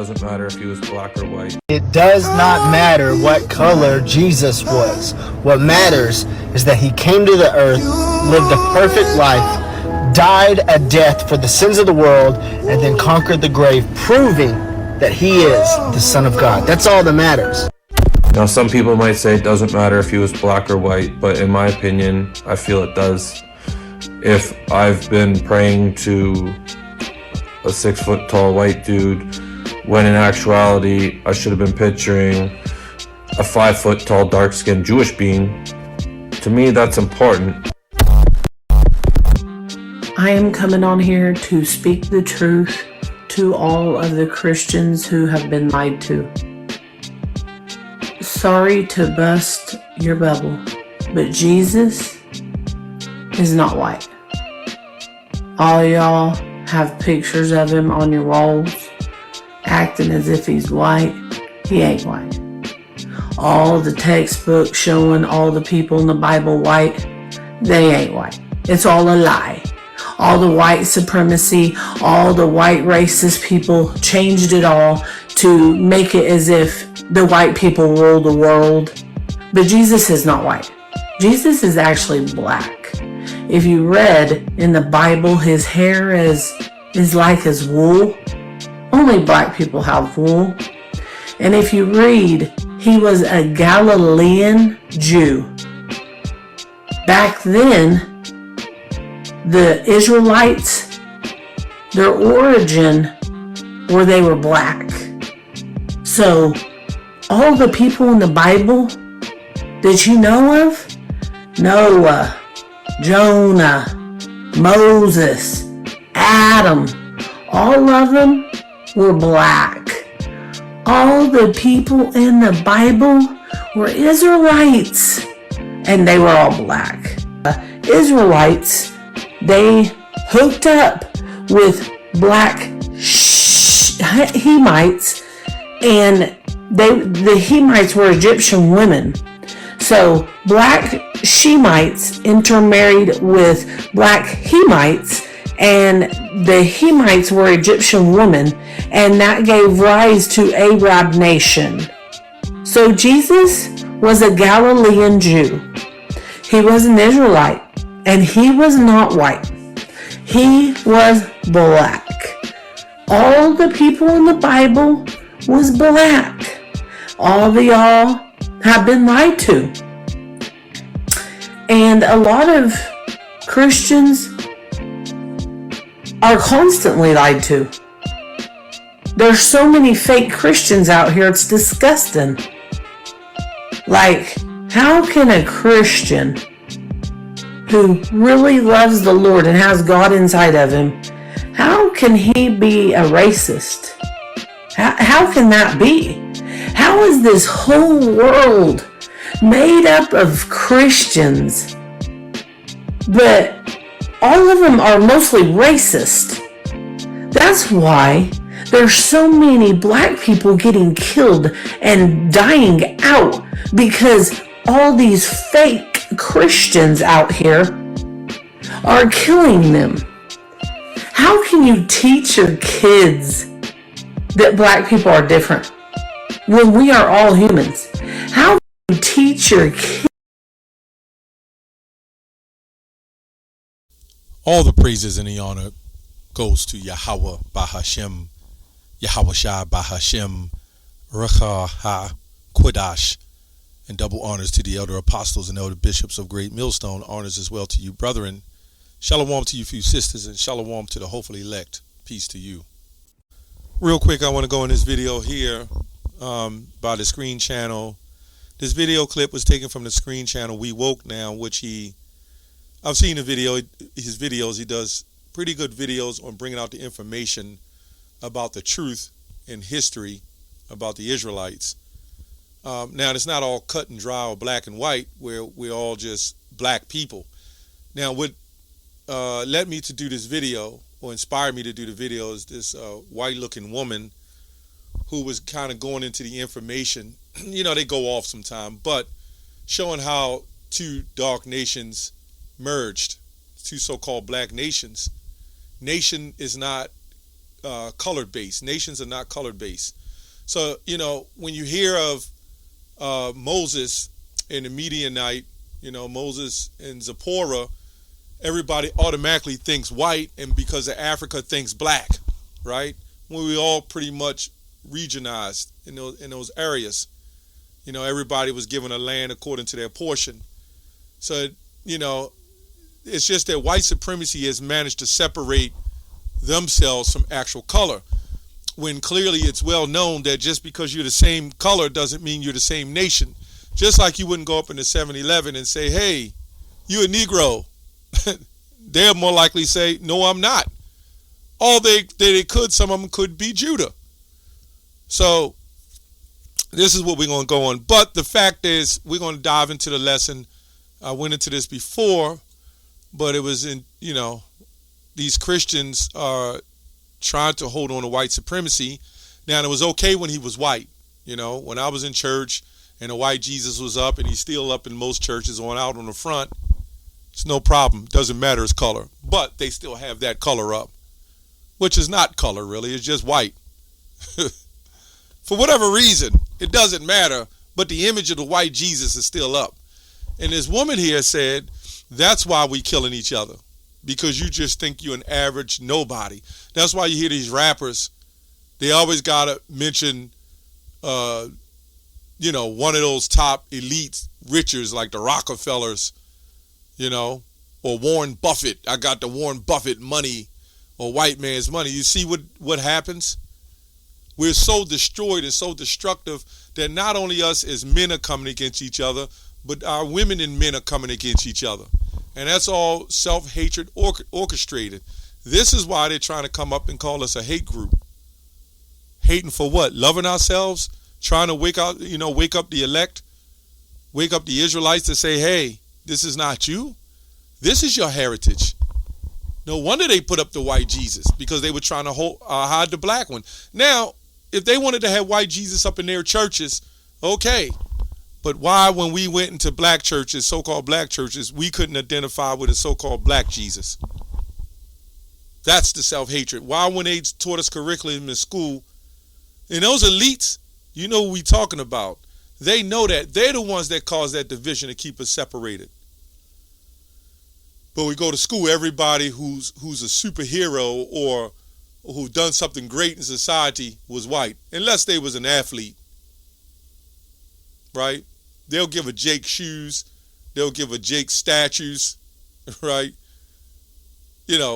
doesn't matter if he was black or white. It does not matter what color Jesus was. What matters is that he came to the earth, lived a perfect life, died a death for the sins of the world, and then conquered the grave, proving that he is the Son of God. That's all that matters. Now, some people might say it doesn't matter if he was black or white, but in my opinion, I feel it does. If I've been praying to a 6 foot tall white dude, when in actuality, I should have been picturing a 5 foot tall dark skinned Jewish being, to me, that's important. I am coming on here to speak the truth to all of the Christians who have been lied to. Sorry to bust your bubble, but Jesus is not white. All y'all have pictures of him on your walls, acting as if he's white. He ain't white. All the textbooks showing all the people in the Bible white, they ain't white. It's all a lie. All the white supremacy, all the white racist people changed it all to make it as if the white people rule the world. But Jesus is not white. Jesus is actually black. If you read in the Bible, his hair is like his wool. Only black people have wool. And if you read, he was a Galilean Jew. Back then, the Israelites, their origin where they were black. So all the people in the Bible that you know of, Noah, Jonah, Moses, Adam, all of them were black. All the people in the Bible were Israelites, and they were all black. Israelites, they hooked up with black Hamites, and the Hamites were Egyptian women. So black Shemites intermarried with black Hamites, and the Hamites were Egyptian women, and that gave rise to Arab nation. So Jesus was a Galilean Jew. He was an Israelite, and he was not white. He was black. All the people in the Bible was black. All of y'all have been lied to. And a lot of Christians are constantly lied to. There's so many fake Christians out here, it's disgusting. Like, how can a Christian who really loves the Lord and has God inside of him, how can he be a racist? How can that be? How is this whole world made up of Christians, but all of them are mostly racist? That's why there's so many black people getting killed and dying out, because all these fake Christians out here are killing them. How can you teach your kids that black people are different when we are all humans? How can you teach your kids? All the praises and the honor goes to Yahweh Bahashem, Yahweh Shai Bahashem, Recha HaKodash, and double honors to the elder apostles and elder bishops of Great Millstone. Honors as well to you, brethren. Shalom to you, few sisters, and shalom to the hopefully elect. Peace to you. Real quick, I want to go in this video here by the Screen Channel. This video clip was taken from the Screen Channel We Woke Now, which I've seen the video, his videos. He does pretty good videos on bringing out the information about the truth in history about the Israelites. Now, it's not all cut and dry or black and white, where we're all just black people. Now, what led me to do this video, or inspired me to do the video, is this white-looking woman who was kind of going into the information. You know, they go off sometime, but showing how two dark nations merged, two so-called black nations. Nation is not colored based. Nations are not colored based. So, when you hear of Moses and the Midianite, Moses and Zipporah, everybody automatically thinks white, and because of Africa thinks black, right? When we all pretty much regionalized in those areas. Everybody was given a land according to their portion. So, it's just that white supremacy has managed to separate themselves from actual color, when clearly it's well known that just because you're the same color doesn't mean you're the same nation. Just like you wouldn't go up in the 7-Eleven and say, hey, you a Negro. They're more likely say, no, I'm not. All they could, some of them could be Judah. So this is what we're going to go on. But the fact is, we're going to dive into the lesson. I went into this before, but it was in, these Christians are trying to hold on to white supremacy. Now, it was okay when he was white. When I was in church and the white Jesus was up, and he's still up in most churches out on the front, it's no problem. Doesn't matter his color. But they still have that color up, which is not color, really. It's just white. For whatever reason, it doesn't matter, but the image of the white Jesus is still up. And this woman here said, that's why we killing each other, because you just think you're an average nobody. That's why you hear these rappers, they always got to mention, one of those top elite richers like the Rockefellers, or Warren Buffett. I got the Warren Buffett money, or white man's money. You see what happens? We're so destroyed and so destructive that not only us as men are coming against each other, but our women and men are coming against each other. And that's all self-hatred orchestrated. This is why they're trying to come up and call us a hate group. Hating for what? Loving ourselves? Trying to wake up the elect? Wake up the Israelites to say, hey, this is not you. This is your heritage. No wonder they put up the white Jesus, because they were trying to hide the black one. Now, if they wanted to have white Jesus up in their churches, okay. But why, when we went into black churches, so-called black churches, we couldn't identify with a so-called black Jesus? That's the self-hatred. Why, when they taught us curriculum in school, and those elites, you know what we talking about. They know that. They're the ones that cause that division to keep us separated. But we go to school, everybody who's a superhero or who done something great in society was white, unless they was an athlete, right? They'll give a Jake shoes, they'll give a Jake statues, right?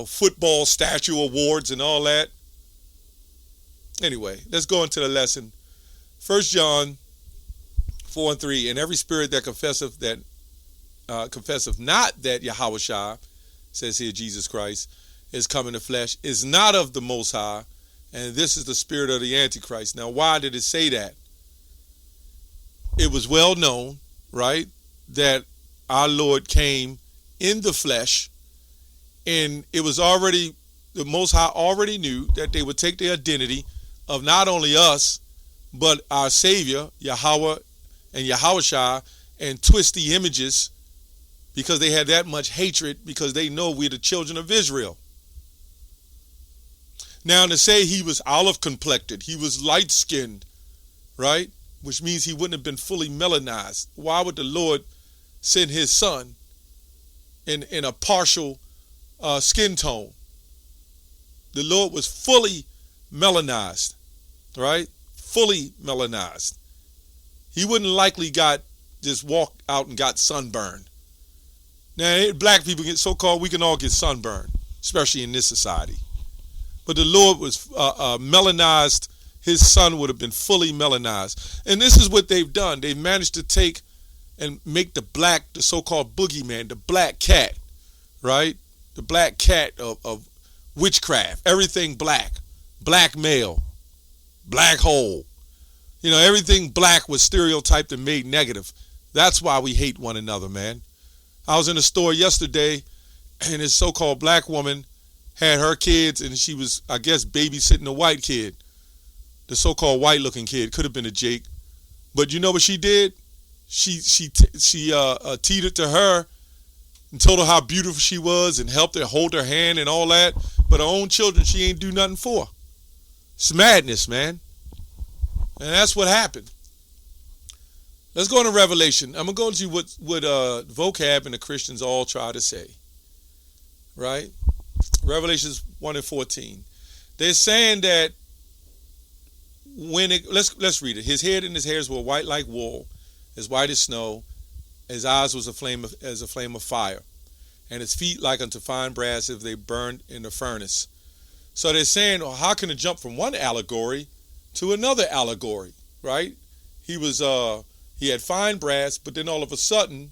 Football statue awards and all that. Anyway, let's go into the lesson. 1 John 4:3, and every spirit that confesseth not that Yahushua, says here Jesus Christ, is come in the flesh, is not of the Most High, and this is the spirit of the Antichrist. Now, why did it say that? It was well known, right, that our Lord came in the flesh, and it was already, the Most High already knew that they would take the identity of not only us, but our Savior, Yahweh and Yahushua, and twist the images, because they had that much hatred, because they know we're the children of Israel. Now, to say he was olive complected, he was light skinned, right? Which means he wouldn't have been fully melanized. Why would the Lord send his son in a partial skin tone? The Lord was fully melanized, right? Fully melanized. He wouldn't likely just walked out and got sunburned. Now, black people we can all get sunburned, especially in this society. But the Lord was melanized. His son would have been fully melanized. And this is what they've done. They've managed to take and make the so-called boogeyman, the black cat, right? The black cat of witchcraft. Everything black. Black male. Black hole. Everything black was stereotyped and made negative. That's why we hate one another, man. I was in a store yesterday, and this so-called black woman had her kids, and she was, I guess, babysitting a white kid. The so-called white-looking kid. Could have been a Jake. But you know what she did? She teetered to her and told her how beautiful she was and helped her hold her hand and all that. But her own children, she ain't do nothing for. It's madness, man. And that's what happened. Let's go into Revelation. I'm going to go to what vocab and the Christians all try to say. Right? Revelations 1 and 14. They're saying that let's read it. His head and his hairs were white like wool, as white as snow. His eyes was as a flame of fire, and his feet like unto fine brass if they burned in the furnace. So they're saying, well, how can it jump from one allegory to another allegory? Right? He had fine brass, but then all of a sudden,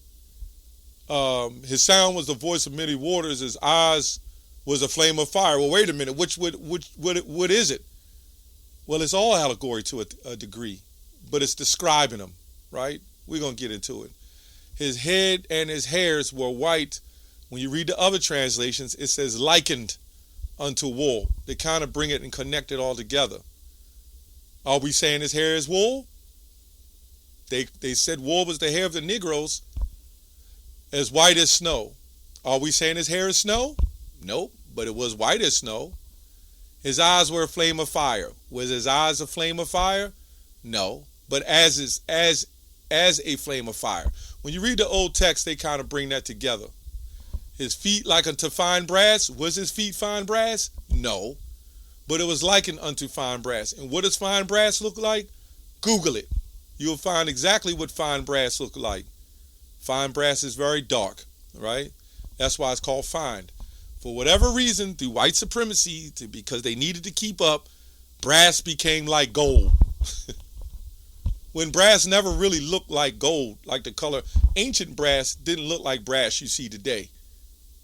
his sound was the voice of many waters. His eyes was a flame of fire. Well, wait a minute. What is it? Well, it's all allegory to a degree, but it's describing them, right? We're going to get into it. His head and his hairs were white. When you read the other translations, it says likened unto wool. They kind of bring it and connect it all together. Are we saying his hair is wool? They said wool was the hair of the Negroes, as white as snow. Are we saying his hair is snow? Nope, but it was white as snow. His eyes were a flame of fire. Was his eyes a flame of fire? No, but as a flame of fire. When you read the old text, they kind of bring that together. His feet like unto fine brass. Was his feet fine brass? No, but it was likened unto fine brass. And what does fine brass look like? Google it. You'll find exactly what fine brass look like. Fine brass is very dark, right? That's why it's called fine. For whatever reason, through white supremacy, because they needed to keep up, brass became like gold. When brass never really looked like gold, like the color. Ancient brass didn't look like brass you see today.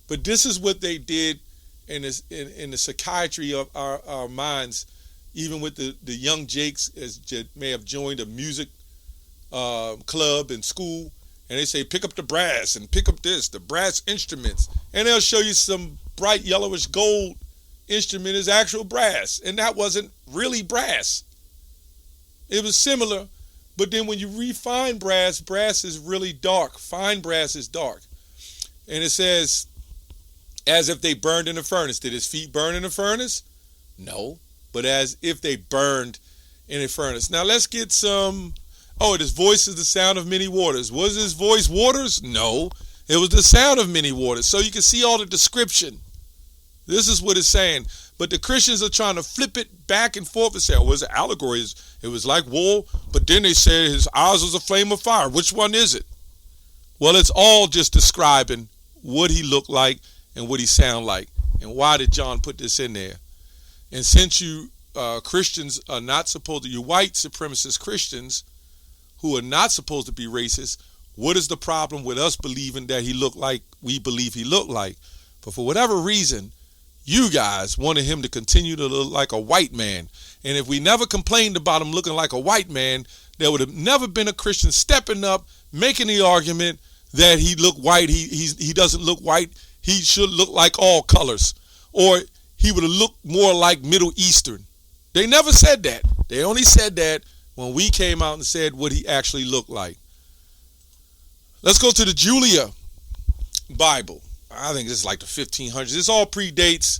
But this is what they did in the psychiatry of our minds, even with the young Jakes, as may have joined a music club in school, and they say, pick up the brass and pick up the brass instruments. And they'll show you some bright yellowish gold instrument is actual brass. And that wasn't really brass. It was similar, but then when you refine brass, brass is really dark. Fine brass is dark. And it says, as if they burned in a furnace. Did his feet burn in a furnace? No, but as if they burned in a furnace. Now let's get some. Oh, his voice is the sound of many waters. Was his voice waters? No, it was the sound of many waters. So you can see all the description. This is what it's saying. But the Christians are trying to flip it back and forth and say, oh, it was an allegory. It was like wool, but then they said his eyes was a flame of fire. Which one is it? Well, it's all just describing what he looked like and what he sounded like. And why did John put this in there? And since you Christians are not supposed to, you white supremacist Christians who are not supposed to be racist, what is the problem with us believing that he looked like we believe he looked like? But for whatever reason, you guys wanted him to continue to look like a white man. And if we never complained about him looking like a white man, there would have never been a Christian stepping up, making the argument that he looked white. He doesn't look white. He should look like all colors. Or he would have looked more like Middle Eastern. They never said that. They only said that when we came out and said what he actually looked like. Let's go to the Julia Bible. I think this is like the 1500s. This all predates.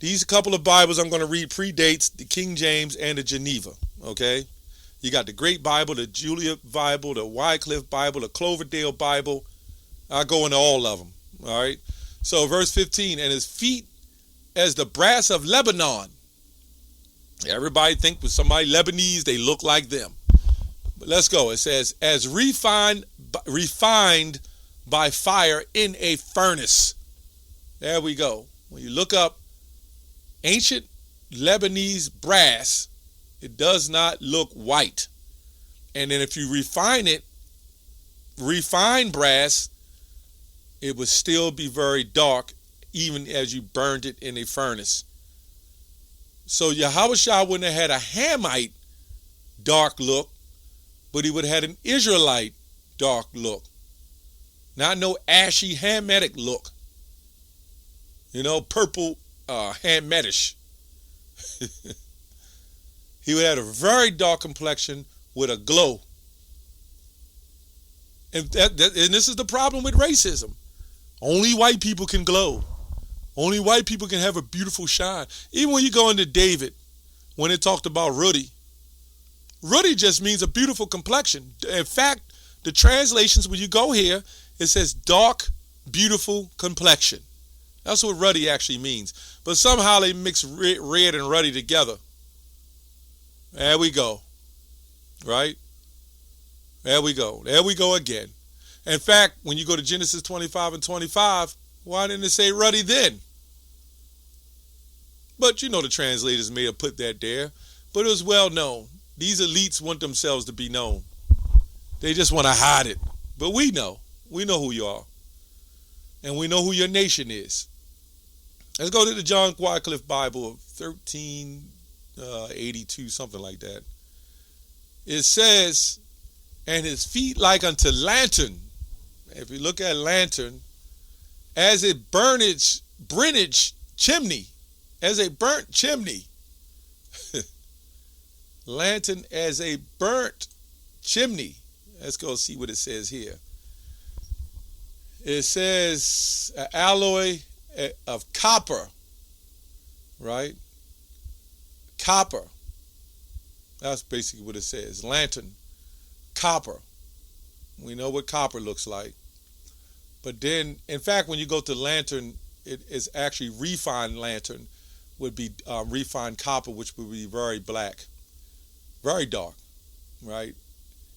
These couple of Bibles I'm going to read predates the King James and the Geneva. Okay? You got the Great Bible, the Julia Bible, the Wycliffe Bible, the Cloverdale Bible. I go into all of them. All right? So verse 15, and his feet as the brass of Lebanon. Everybody think with somebody Lebanese, they look like them. But let's go. It says, as refined by fire in a furnace. There we go. When you look up ancient Lebanese brass, it does not look white. And then if you refine brass, it would still be very dark, even as you burned it in a furnace. So Yahushua wouldn't have had a Hamite dark look, but he would have had an Israelite dark look. Not no ashy Hamitic look. You know, purple Hamitish. He would have had a very dark complexion with a glow. And this is the problem with racism. Only white people can glow. Only white people can have a beautiful shine. Even when you go into David, when it talked about ruddy. Ruddy just means a beautiful complexion. In fact, the translations, when you go here, it says dark, beautiful complexion. That's what ruddy actually means. But somehow they mix red and ruddy together. There we go. Right? There we go. There we go again. In fact, when you go to Genesis 25 and 25, why didn't it say ruddy then? But you know the translators may have put that there. But it was well known. These elites want themselves to be known. They just want to hide it. But we know. We know who you are. And we know who your nation is. Let's go to the John Wycliffe Bible of 1382, something like that. It says, and his feet like unto lantern. If you look at lantern, as a burnage chimney. As a burnt chimney. Lantern as a burnt chimney. Let's go see what it says here. It says alloy of copper, right? Copper. That's basically what it says. Lantern, copper. We know what copper looks like. But then, in fact, when you go to lantern, it is actually refined lantern, would be refined copper, which would be very black, very dark, right?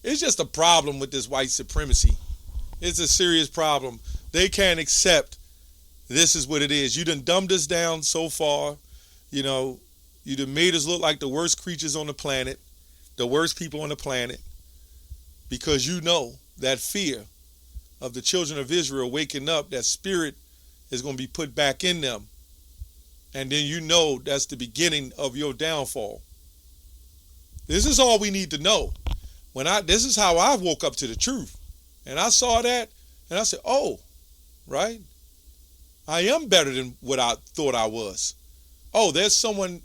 It's just a problem with this white supremacy. It's a serious problem. They can't accept this is what it is. You done dumbed us down so far. You know, you done made us look like the worst creatures on the planet, the worst people on the planet, because you know that fear of the children of Israel waking up, that spirit is going to be put back in them. And then you know that's the beginning of your downfall. This is all we need to know. This is how I woke up to the truth. And I saw that and I said, oh, right? I am better than what I thought I was. Oh, there's someone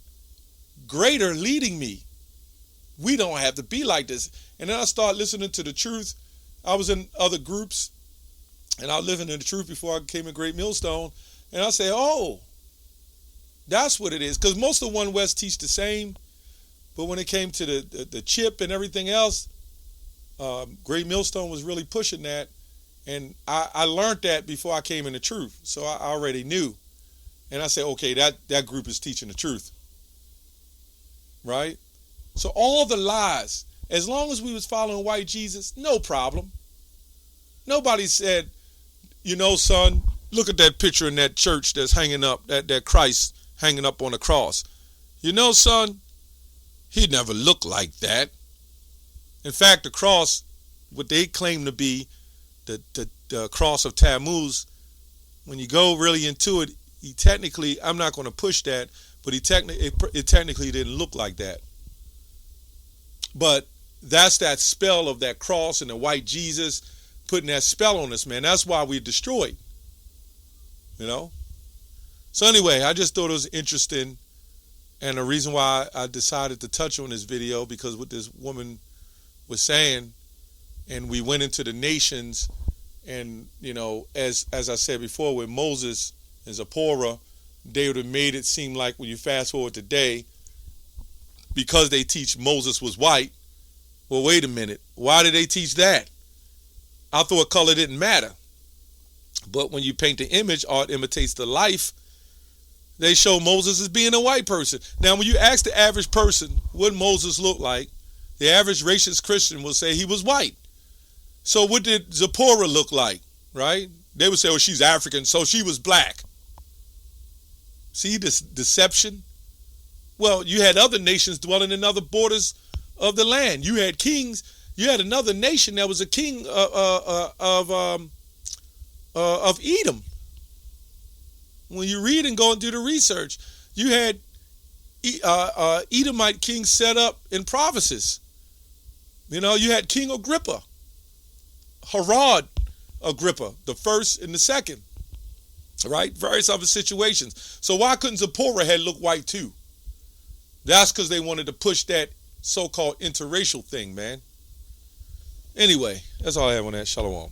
greater leading me. We don't have to be like this. And then I started listening to the truth. I was in other groups and I was living in the truth before I came in Great Millstone. And I said, oh, that's what it is. Because most of One West teach the same. But when it came to the chip and everything else, Great Millstone was really pushing that. And I learned that before I came in the truth. So I already knew. And I said, okay, that group is teaching the truth. Right? So all the lies, as long as we was following white Jesus, no problem. Nobody said, you know, son, look at that picture in that church that's hanging up, that Christ hanging up on the cross. You know, son, he never looked like that. In fact, the cross, what they claim to be the cross of Tammuz, when you go really into it, he technically, I'm not going to push that, but it technically didn't look like that. But that's that spell of that cross and the white Jesus putting that spell on us, man. That's why we're destroyed. You know? So anyway, I just thought it was interesting. And the reason why I decided to touch on this video, because what this woman was saying, and we went into the nations, and, you know, as I said before, with Moses and Zipporah, they would have made it seem like when you fast forward today, because they teach Moses was white. Well, wait a minute. Why did they teach that? I thought color didn't matter. But when you paint the image, art imitates the life. They show Moses as being a white person. Now, when you ask the average person what Moses looked like, the average racist Christian will say he was white. So what did Zipporah look like, right? They would say, oh, she's African, so she was black. See this deception? Well, you had other nations dwelling in other borders of the land. You had kings. You had another nation that was a king of Edom. When you read and go and do the research, you had Edomite kings set up in provinces. You know, you had King Agrippa, Herod Agrippa, the first and the second, right? Various other situations. So why couldn't Zipporah had look white too? That's because they wanted to push that so-called interracial thing, man. Anyway, that's all I have on that. Shalom.